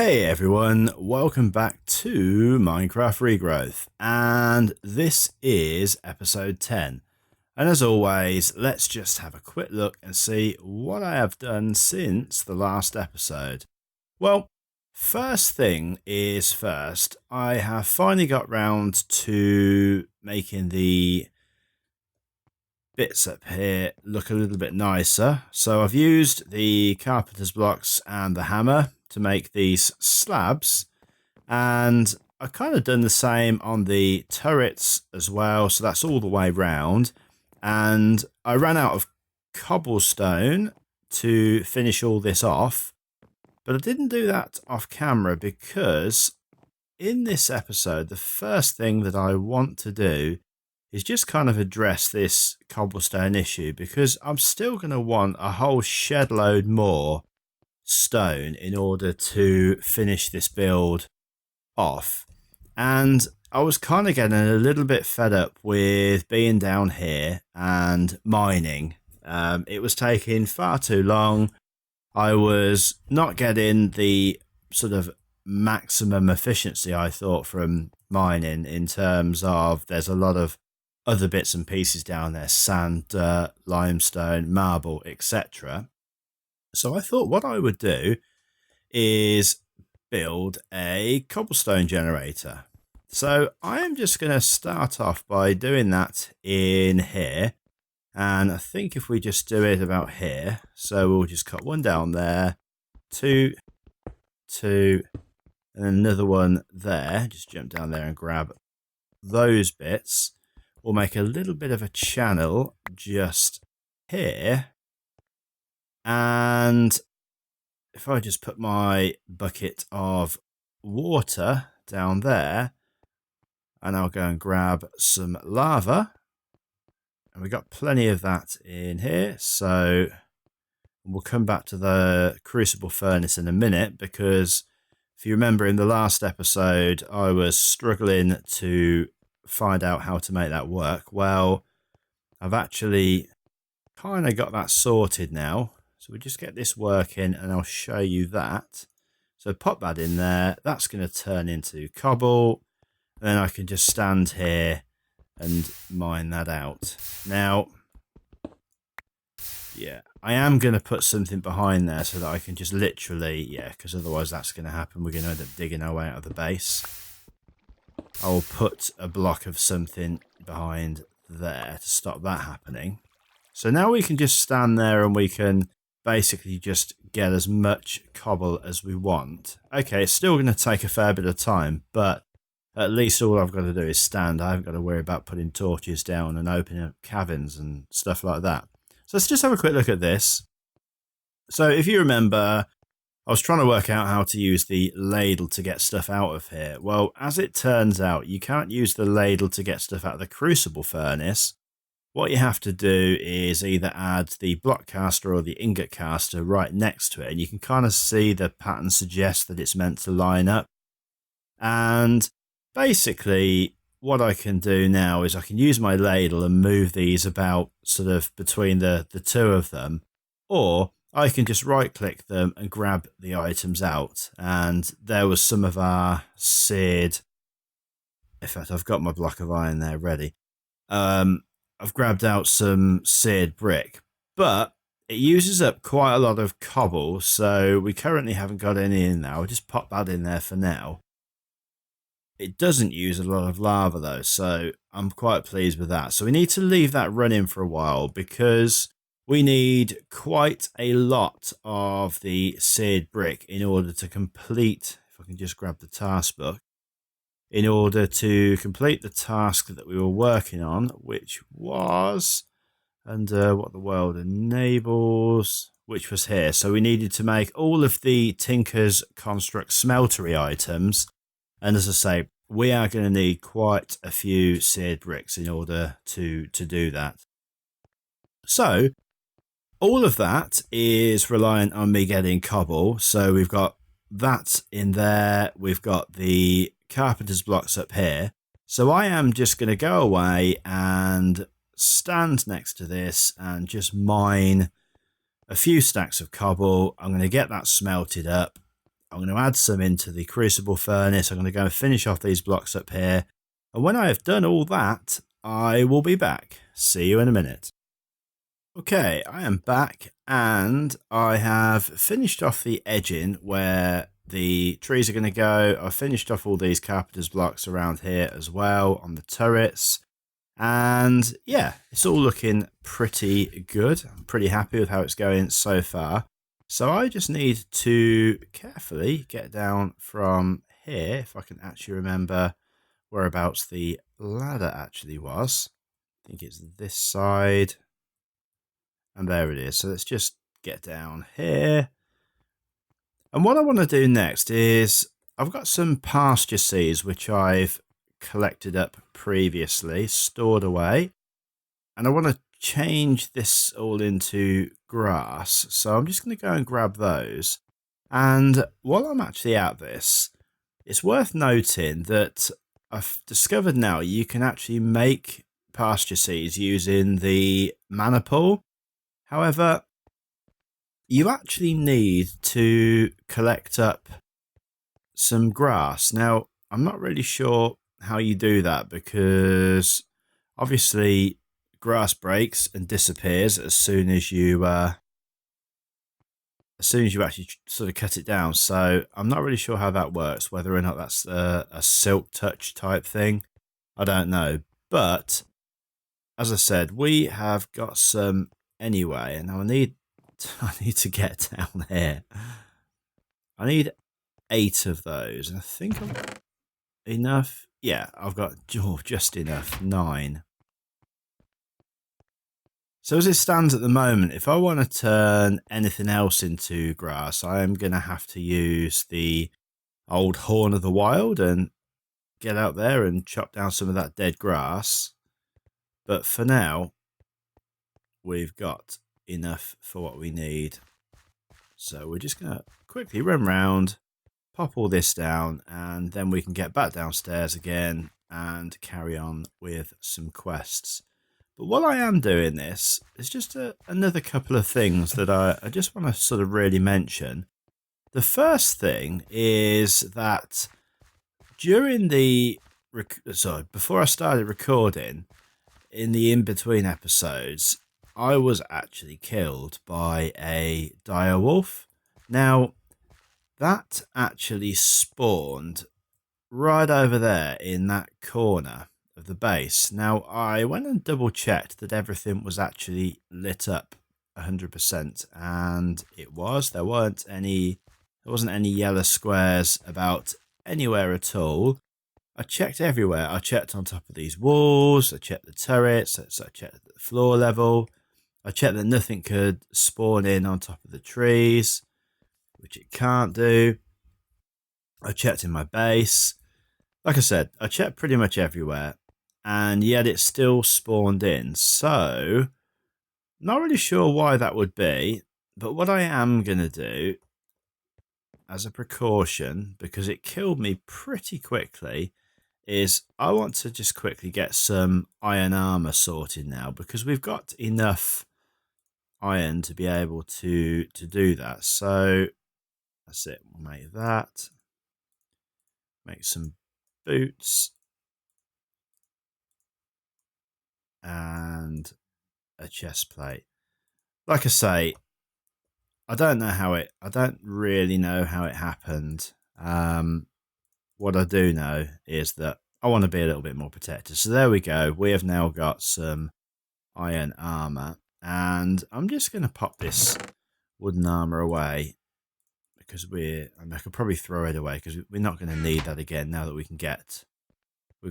Hey everyone, welcome back to Minecraft Regrowth, and this is episode 10. And as always, let's just have a quick look and see what I have done since the last episode. Well, first thing is first, I have finally got round to making the bits up here look a little bit nicer. So I've used the carpenter's blocks and the hammer to make these slabs, and I've kind of done the same on the turrets as well, so that's all the way round. And I ran out of cobblestone to finish all this off, but I didn't do that off camera because in this episode the first thing that I want to do is just kind of address this cobblestone issue, because I'm still going to want a whole shed load more stone in order to finish this build off. And I was kind of getting a little bit fed up with being down here and mining. It was taking far too long. I was not getting the sort of maximum efficiency I thought from mining, in terms of there's a lot of other bits and pieces down there: sand, dirt, limestone, marble, etc. So I thought what I would do is build a cobblestone generator. So I am just going to start off by doing that in here. And I think if we just do it about here, so we'll just cut one down there, two, and another one there. Just jump down there and grab those bits. We'll make a little bit of a channel just here. And if I just put my bucket of water down there, and I'll go and grab some lava, and we've got plenty of that in here, so we'll come back to the Crucible Furnace in a minute, because if you remember in the last episode I was struggling to find out how to make that work. Well, I've actually kind of got that sorted now. So we just get this working and I'll show you that. So pop that in there. That's going to turn into cobble. And then I can just stand here and mine that out. Now, yeah, I am going to put something behind there so that I can just literally, because otherwise that's going to happen. We're going to end up digging our way out of the base. I'll put a block of something behind there to stop that happening. So now we can just stand there and we can basically just get as much cobble as we want. Okay, it's still going to take a fair bit of time, but at least all I've got to do is stand. I haven't got to worry about putting torches down and opening up caverns and stuff like that. So let's just have a quick look at this. So if you remember, I was trying to work out how to use the ladle to get stuff out of here. Well, as it turns out, you can't use the ladle to get stuff out of the Crucible Furnace. What you have to do is either add the block caster or the ingot caster right next to it, and you can kind of see the pattern suggests that it's meant to line up. And basically what I can do now is I can use my ladle and move these about sort of between the two of them, or I can just right click them and grab the items out. And there was some of our seared, in fact I've got my block of iron there ready. I've grabbed out some seared brick, but it uses up quite a lot of cobble, so we currently haven't got any in there. I'll just pop that in there for now. It doesn't use a lot of lava though, so I'm quite pleased with that. So we need to leave that running for a while, because we need quite a lot of the seared brick in order to complete, if I can just grab the task book, in order to complete the task that we were working on, which was under what the world enables, which was here. So we needed to make all of the Tinkers Construct Smeltery items. And as I say, we are going to need quite a few seared bricks in order to do that. So all of that is reliant on me getting cobble. So we've got that in there. We've got the carpenter's blocks up here. So I am just going to go away and stand next to this and just mine a few stacks of cobble. I'm going to get that smelted up, I'm going to add some into the Crucible Furnace. I'm going to go and finish off these blocks up here. And when I have done all that, I will be back. See you in a minute. Okay, I am back and I have finished off the edging where the trees are going to go. I've finished off all these carpenter's blocks around here as well on the turrets. And yeah, it's all looking pretty good. I'm pretty happy with how it's going so far. So I just need to carefully get down from here, if I can actually remember whereabouts the ladder actually was. I think it's this side. And there it is. So let's just get down here. And what I want to do next is I've got some pasture seeds which I've collected up previously, stored away. And I want to change this all into grass. So I'm just going to go and grab those. And while I'm actually at this, it's worth noting that I've discovered now you can actually make pasture seeds using the mana pool. However, you actually need to collect up some grass. Now, I'm not really sure how you do that because obviously grass breaks and disappears as soon as you actually sort of cut it down. So I'm not really sure how that works, whether or not that's a silk touch type thing. I don't know. But as I said, we have got some anyway, and I need to get down here. I need 8 of those, and I think I'm enough. Yeah, I've got just enough, 9. So as it stands at the moment, if I want to turn anything else into grass, I am going to have to use the old Horn of the Wild and get out there and chop down some of that dead grass. But for now, we've got enough for what we need. So we're just going to quickly run round, pop all this down, and then we can get back downstairs again and carry on with some quests. But while I am doing this, there's just another couple of things that I just want to sort of really mention. The first thing is that during before I started recording, in the in-between episodes, I was actually killed by a direwolf. Now, that actually spawned right over there in that corner of the base. Now, I went and double checked that everything was actually lit up 100%, and it was. There wasn't any yellow squares about anywhere at all. I checked everywhere. I checked on top of these walls. I checked the turrets. So I checked the floor level. I checked that nothing could spawn in on top of the trees, which it can't do. I checked in my base. Like I said, I checked pretty much everywhere, and yet it still spawned in. So, not really sure why that would be, but what I am going to do, as a precaution, because it killed me pretty quickly, is I want to just quickly get some iron armor sorted now, because we've got enough iron to be able to do that. So, that's it. We'll make that. Make some boots. And a chest plate. Like I say, I don't really know how it happened. What I do know is that I want to be a little bit more protected. So there we go. We have now got some iron armor, and I'm just going to pop this wooden armor away because I could probably throw it away because we're not going to need that again now that we've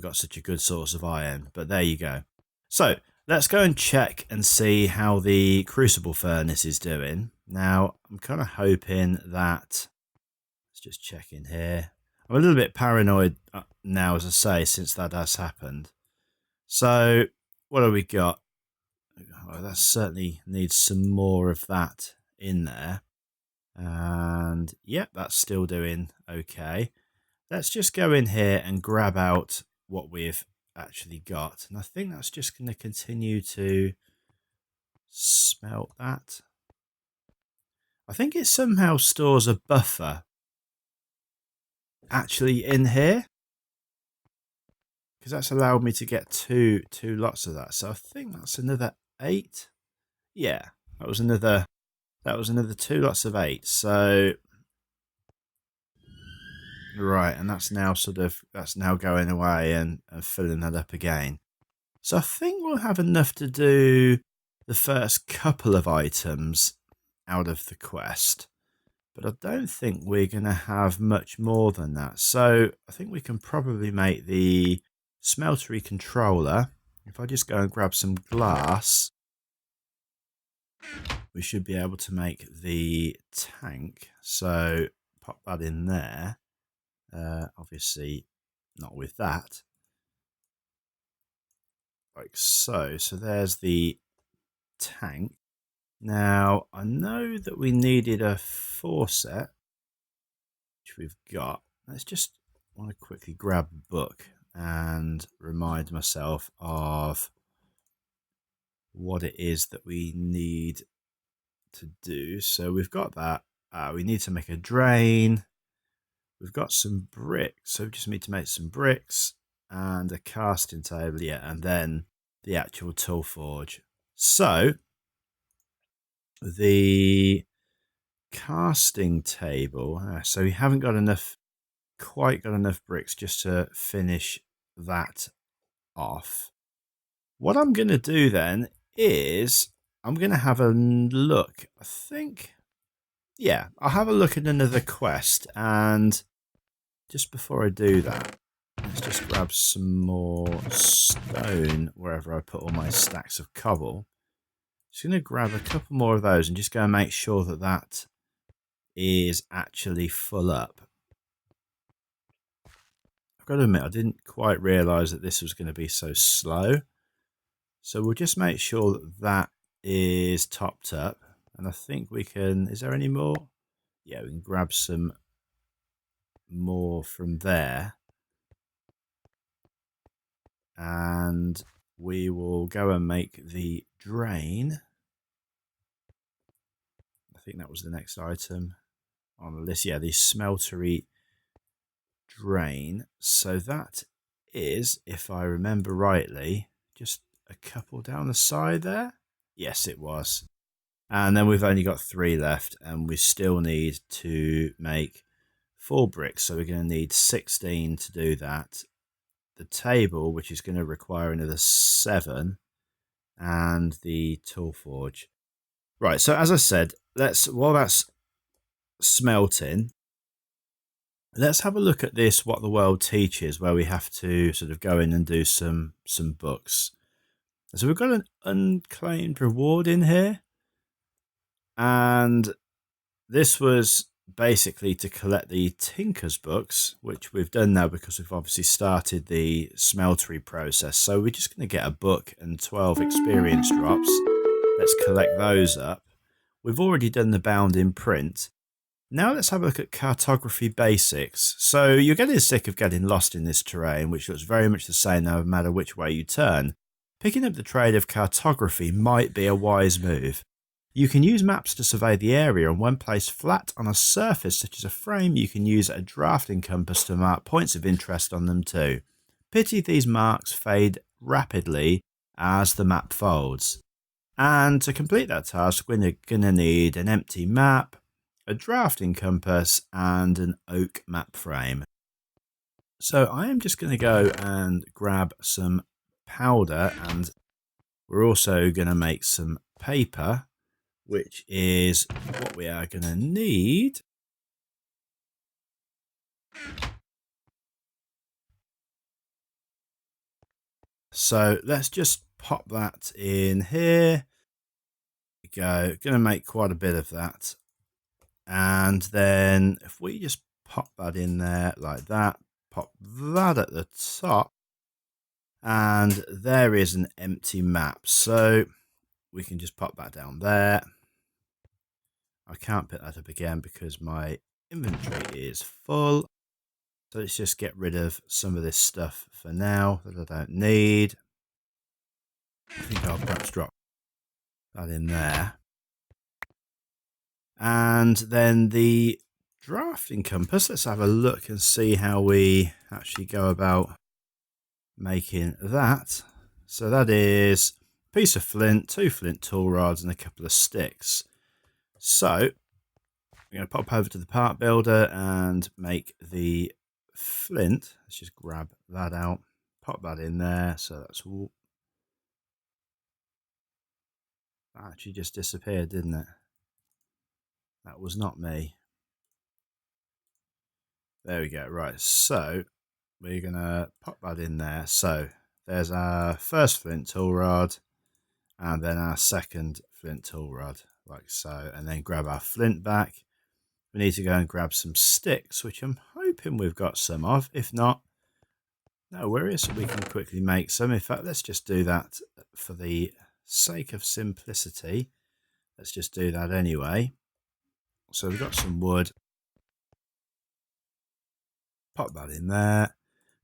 got such a good source of iron. But there you go. So let's go and check and see how the Crucible Furnace is doing. Now, I'm kind of hoping that... Let's just check in here. I'm a little bit paranoid now, as I say, since that has happened. So, what have we got? Oh, that certainly needs some more of that in there. And, yep, that's still doing okay. Let's just go in here and grab out what we've actually got, and I think that's just going to continue to smelt that. I think it somehow stores a buffer actually in here, because that's allowed me to get two lots of that. So I think that's another 8. Yeah, that was another 2 lots of 8. So right, and that's now going away and filling that up again. So I think we'll have enough to do the first couple of items out of the quest. But I don't think we're going to have much more than that. So I think we can probably make the smeltery controller. If I just go and grab some glass, we should be able to make the tank. So pop that in there. Obviously not with that. Like so. So there's the tank. Now, I know that we needed a faucet, which we've got. Let's just want to quickly grab a book and remind myself of what it is that we need to do. So we've got that. We need to make a drain. We've got some bricks, so we just need to make some bricks and a casting table, yeah, and then the actual tool forge. So the casting table, so we haven't got quite got enough bricks just to finish that off. What I'm going to do then is I'm going to have a look. I think, yeah, I'll have a look at another quest, and just before I do that, let's just grab some more stone wherever I put all my stacks of cobble. Just going to grab a couple more of those and just go and make sure that that is actually full up. I've got to admit, I didn't quite realise that this was going to be so slow. So we'll just make sure that that is topped up. And I think we can, is there any more? Yeah, we can grab some more from there. And we will go and make the drain. I think that was the next item on the list. Yeah, the smeltery drain. So that is, if I remember rightly, just a couple down the side there. Yes, it was. And then we've only got 3 left, and we still need to make 4 bricks. So we're going to need 16 to do that. The table, which is going to require another 7, and the tool forge. Right, so as I said, while that's smelting, let's have a look at this, what the world teaches, where we have to sort of go in and do some books. So we've got an unclaimed reward in here, and this was basically to collect the Tinkers books, which we've done now because we've obviously started the smeltery process. So we're just going to get a book and 12 experience drops. Let's collect those up. We've already done the bound in print. Now let's have a look at cartography basics. So you're getting sick of getting lost in this terrain, which looks very much the same no matter which way you turn. Picking up the trade of cartography might be a wise move. You can use maps to survey the area, and when placed flat on a surface such as a frame, you can use a drafting compass to mark points of interest on them too. Pity these marks fade rapidly as the map folds. And to complete that task, we're going to need an empty map, a drafting compass, and an oak map frame. So I am just going to go and grab some powder, and we're also going to make some paper, which is what we are going to need. So let's just pop that in here. Go. Going to make quite a bit of that. And then if we just pop that in there like that, pop that at the top, and there is an empty map. So we can just pop that down there. I can't pick that up again because my inventory is full. So let's just get rid of some of this stuff for now that I don't need. I think I'll perhaps drop that in there. And then the drafting compass. Let's have a look and see how we actually go about making that. So that is a piece of flint, 2 flint tool rods, and a couple of sticks. So I'm going to pop over to the part builder and make the flint. Let's just grab that out, pop that in there. So that's all. That actually just disappeared, didn't it? That was not me. There we go. Right, so we're going to pop that in there. So there's our first flint tool rod, and then our second flint tool rod, like so. And then grab our flint back. We need to go and grab some sticks, which I'm hoping we've got some of. If not, no worries, we can quickly make some. In fact, let's just do that for the sake of simplicity. Let's just do that anyway. So we've got some wood. Pop that in there.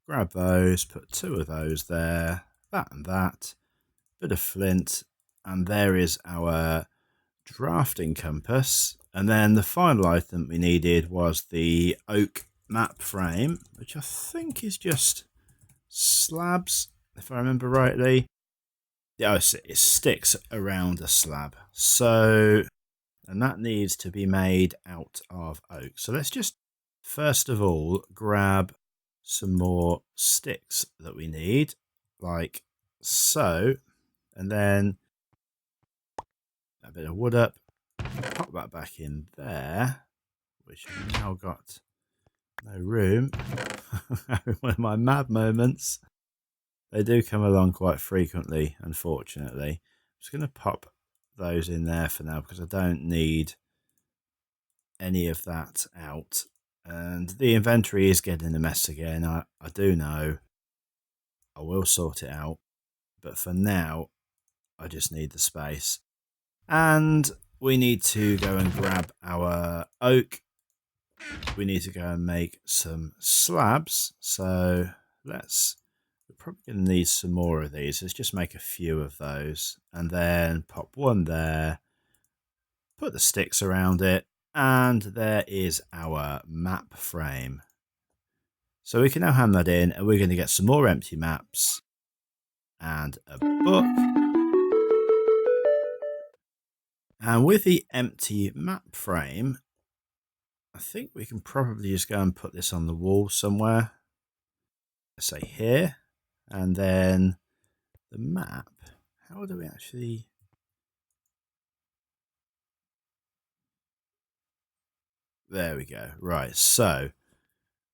Grab those, put 2 of those there. That and that. Bit of flint. And there is our drafting compass. And then the final item we needed was the oak map frame, which I think is just slabs, if I remember rightly. Yeah, it sticks around a slab. So, and that needs to be made out of oak. So let's just first of all grab some more sticks that we need, like so, and then a bit of wood up, pop that back in there, which I've now got no room. One of my mad moments. They do come along quite frequently, unfortunately. I'm just going to pop those in there for now because I don't need any of that out. And the inventory is getting a mess again. I do know. I will sort it out. But for now, I just need the space. And we need to go and grab our oak. We need to go and make some slabs. So we're probably going to need some more of these. Let's just make a few of those. And then pop one there. Put the sticks around it. And there is our map frame. So we can now hand that in, and we're going to get some more empty maps and a book. And with the empty map frame, I think we can probably just go and put this on the wall somewhere. Let's say here. And then the map. How do we actually... There we go. Right, so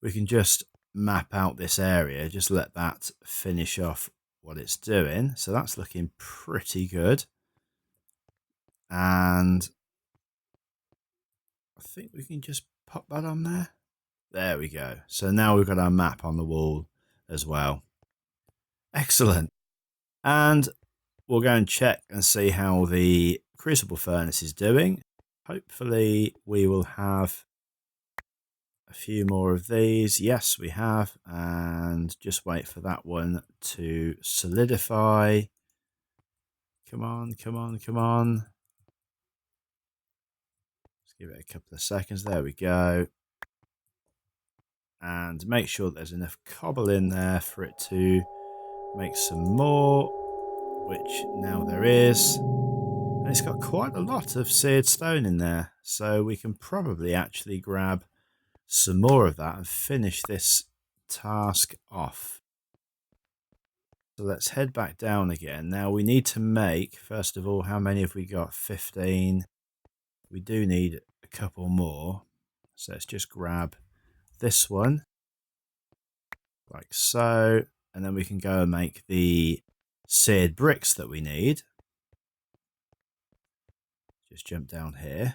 we can just map out this area. Just let that finish off what it's doing. So that's looking pretty good. And I think we can just pop that on there. There we go. So now we've got our map on the wall as well. Excellent. And we'll go and check and see how the Crucible Furnace is doing. Hopefully we will have a few more of these. Yes, we have. And just wait for that one to solidify. Come on, come on, come on. Let's give it a couple of seconds. There we go. And make sure there's enough cobble in there for it to make some more, which now there is. And it's got quite a lot of seared stone in there, so we can probably actually grab some more of that and finish this task off. So let's head back down again. Now we need to make, first of all, how many have we got? 15. We do need a couple more. So let's just grab this one, like so. And then we can go and make the seared bricks that we need. Just jump down here.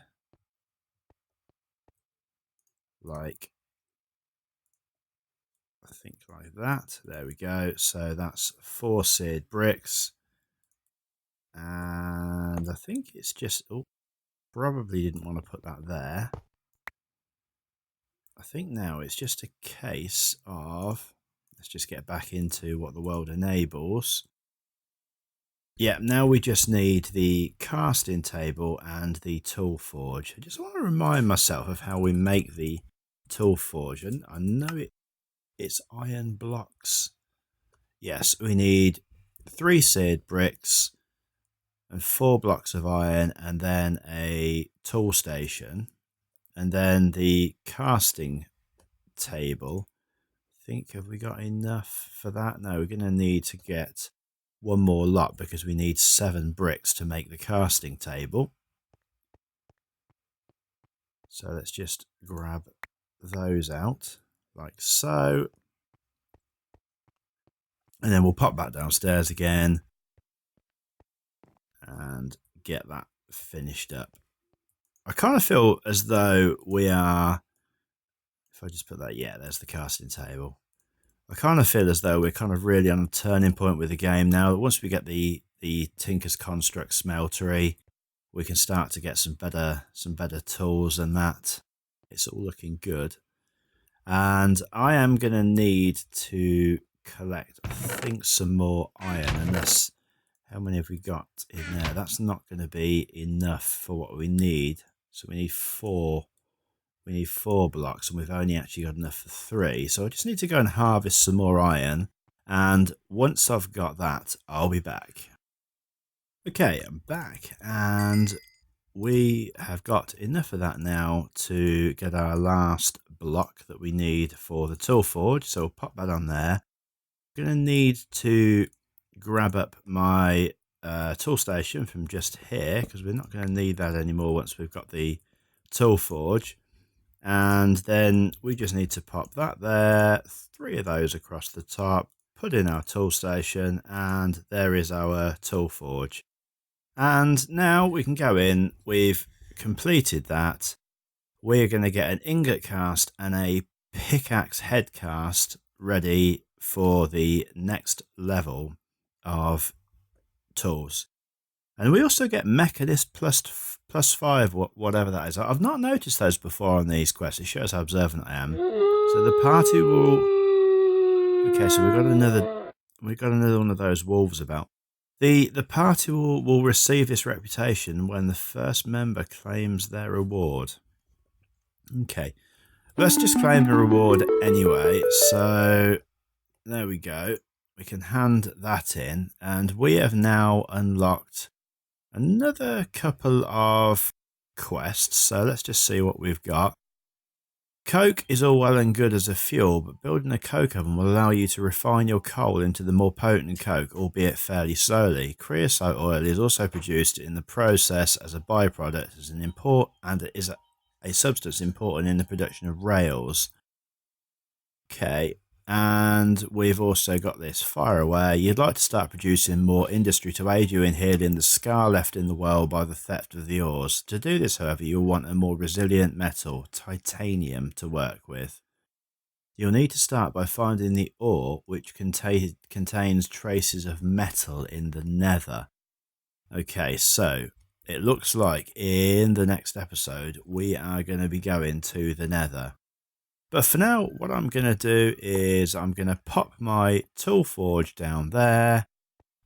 Like, I think like that. There we go. So that's 4 seared bricks. And I think it's just, oh, probably didn't want to put that there. I think now it's just a case of, let's just get back into what the world enables. Yeah, now we just need the casting table and the tool forge. I just want to remind myself of how we make the tool forge. And I know it's iron blocks. Yes, we need 3 seared bricks and 4 blocks of iron, and then a tool station, and then the casting table. Have we got enough for that? No, we're going to need to get one more lot because we need 7 bricks to make the casting table. So let's just grab those out like so, and then we'll pop back downstairs again and get that finished up. I kind of feel as though we are, if I just put that, yeah, there's the casting table. I kind of feel as though we're kind of really on a turning point with the game now. Once we get the Tinkers Construct Smeltery, we can start to get some better tools and that. It's all looking good. And I am going to need to collect, I think, some more iron. Unless, how many have we got in there? That's not going to be enough for what we need. So we need 4. We need 4 blocks, and we've only actually got enough for 3. So I just need to go and harvest some more iron. And once I've got that, I'll be back. Okay, I'm back, and we have got enough of that now to get our last block that we need for the tool forge. So we'll pop that on there. I'm going to need to grab up my tool station from just here, because we're not going to need that anymore once we've got the tool forge. And then we just need to pop that there, 3 of those across the top, put in our tool station, and there is our tool forge. And now we can go in. We've completed that. We're going to get an ingot cast and a pickaxe head cast ready for the next level of tools. And we also get Mechanist plus 5, whatever that is. I've not noticed those before on these quests. It shows how observant I am. So the party will... Okay, so we've got another one of those wolves about. The party will receive this reputation when the first member claims their reward. Okay, let's just claim the reward anyway. So there we go. We can hand that in, and we have now unlocked another couple of quests. So let's just see what we've got. Coke is all well and good as a fuel, but building a coke oven will allow you to refine your coal into the more potent coke, albeit fairly slowly. Creosote oil is also produced in the process as a byproduct, as an import, and it is a substance important in the production of rails. Okay, and we've also got this fire away. You'd like to start producing more industry to aid you in healing the scar left in the world by the theft of the ores. To do this, however, you'll want a more resilient metal, titanium, to work with. You'll need to start by finding the ore which contains traces of metal in the nether. Okay, so it looks like in the next episode we are going to be going to the nether. But for now, what I'm going to do is I'm going to pop my tool forge down there.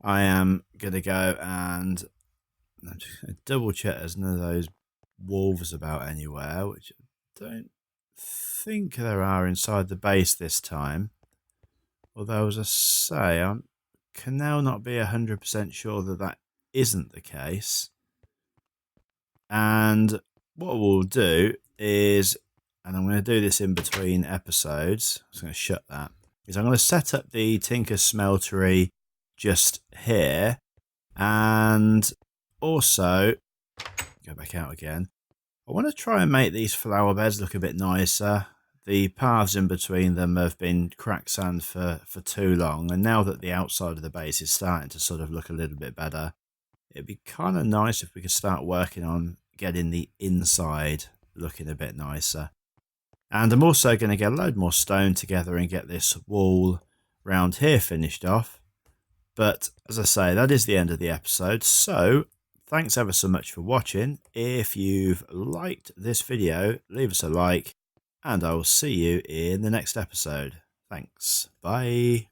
I am going to go and I'm just going to double check there's none of those wolves about anywhere, which I don't think there are inside the base this time. Although, as I say, I can now not be 100% sure that that isn't the case. And what we'll do is, and I'm going to do this in between episodes, I'm just going to shut that, is I'm going to set up the Tinkers Smeltery just here, and also, go back out again, I want to try and make these flower beds look a bit nicer. The paths in between them have been cracked sand for too long, and now that the outside of the base is starting to sort of look a little bit better, it'd be kind of nice if we could start working on getting the inside looking a bit nicer. And I'm also going to get a load more stone together and get this wall round here finished off. But as I say, that is the end of the episode. So thanks ever so much for watching. If you've liked this video, leave us a like, and I will see you in the next episode. Thanks. Bye.